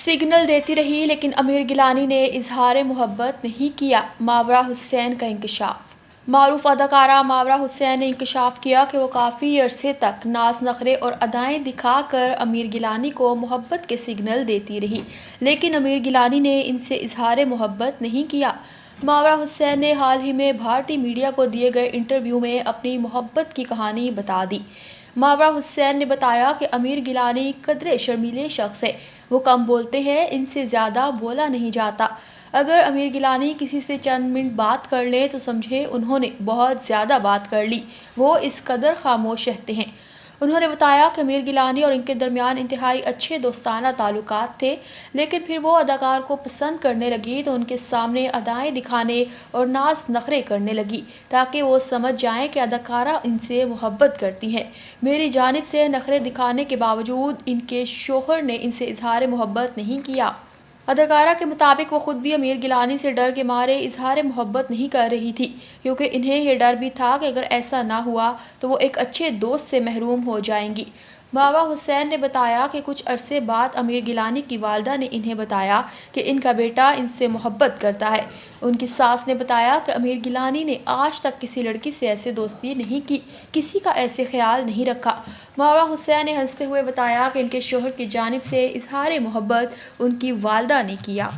Signal देती रही लेकिन आमिर गिलानी ने इजहार मोहब्बत नहीं किया। मावरा हुसैन का इंकशाफ। मारूफ अदाकारा मावरा हुसैन ने इंकशाफ किया कि वो काफ़ी अरसे तक नाज नखरे और अदाएँ दिखाकर आमिर गिलानी को मोहब्बत के सिग्नल देती रही, लेकिन आमिर गिलानी ने इनसे इजहार मोहब्बत नहीं किया। मावरा हुसैन ने हाल ही में भारतीय मीडिया को दिए गए इंटरव्यू में अपनी मोहब्बत की कहानी बता दी। मावरा हुसैन ने बताया कि आमिर गिलानी कदरे शर्मीले शख्स है, वो कम बोलते हैं, इनसे ज़्यादा बोला नहीं जाता। अगर आमिर गिलानी किसी से चंद मिनट बात कर ले तो समझे उन्होंने बहुत ज़्यादा बात कर ली, वो इस कदर खामोश रहते हैं। उन्होंने बताया कि आमिर गिलानी और इनके दरमियान इंतहाई अच्छे दोस्ताना ताल्लुकात थे, लेकिन फिर वो अदाकार को पसंद करने लगी तो उनके सामने अदाएँ दिखाने और नाज नखरे करने लगी ताकि वो समझ जाएं कि अदाकारा इनसे मोहब्बत करती हैं। मेरी जानिब से नखरे दिखाने के बावजूद इनके शोहर ने इनसे इजहार मोहब्बत नहीं किया। अदाकारा के मुताबिक वो खुद भी आमिर गिलानी से डर के मारे इजहार मोहब्बत नहीं कर रही थी, क्योंकि इन्हें यह डर भी था कि अगर ऐसा ना हुआ तो वो एक अच्छे दोस्त से महरूम हो जाएंगी। मावा हुसैन ने बताया कि कुछ अरसे बाद आमिर गिलानी की वालदा ने इन्हें बताया कि इनका बेटा इनसे मोहब्बत करता है। उनकी सास ने बताया कि आमिर गिलानी ने आज तक किसी लड़की से ऐसे दोस्ती नहीं की, किसी का ऐसे ख्याल नहीं रखा। मावा हुसैन ने हंसते हुए बताया कि इनके शोहर की जानिब से इजहार मोहब्बत उनकी वालदा ने किया।